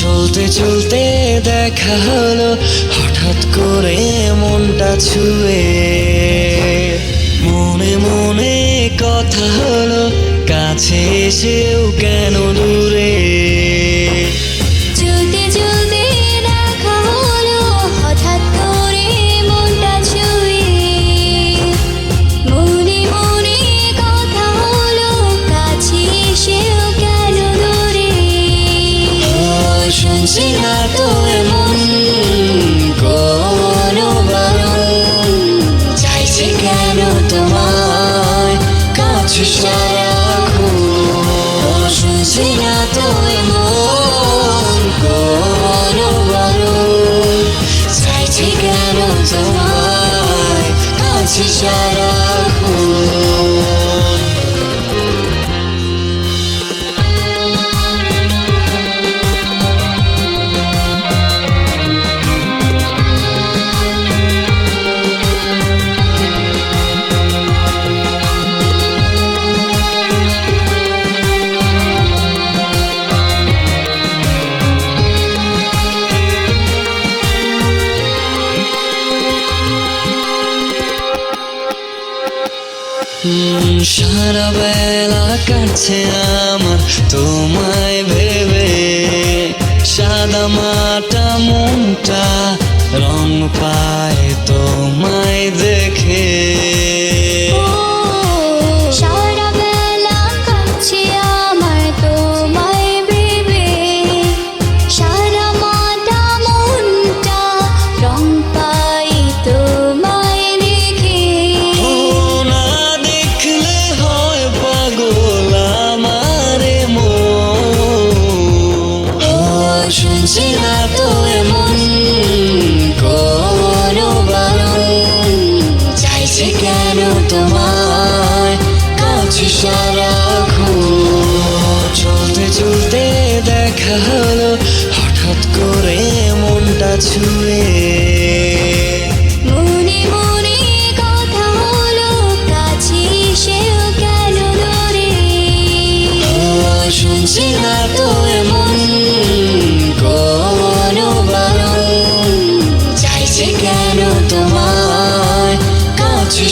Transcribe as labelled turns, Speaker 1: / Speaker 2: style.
Speaker 1: চলতে চলতে দেখা হলো হঠাৎ করে মনটা ছুঁয়ে, মনে মনে কথা হলো কাছে এসেও কেন দূরে।
Speaker 2: চলতে চলতে দেখা হলো হঠাৎ করে মনটা ছুঁয়ে, মনে মনে কথা হলো কাছে এসেও কেন দূরে।
Speaker 1: শুনছি না তো এমন কোনো বারণ, চাইছে কেন তোমায় কাছে সারাক্ষণ। শুনছি না তো এমন কোনো বারণ, চাইছে কেন তোমায় কাছে সারাক্ষণ। সারা বেলা কাটছে আমার তোমায় ভেবে, সাদা মাটা মনটা রং পায় তোমায় দেখে।
Speaker 2: সারা বেলা কাটছে আমার তোমায় ভেবে, সারা মাটা মনটা রং পাই তোমায় দেখে।
Speaker 1: না দেখলে হয় পাগল আমারে মন। শুনছি না তো এমন কোনো বারণ, চাইছে কেন তোমায় কাছে সারাক্ষণ। চলতে চলতে দেখা হলো হঠাৎ করে মনটা ছুঁয়ে,
Speaker 2: মনে মনে কথা হলো কাছে এসেও কেন দূরে।
Speaker 1: শুনছি না তো এমন কোনো বারণ, চাইছে কেন তোমায় কাছে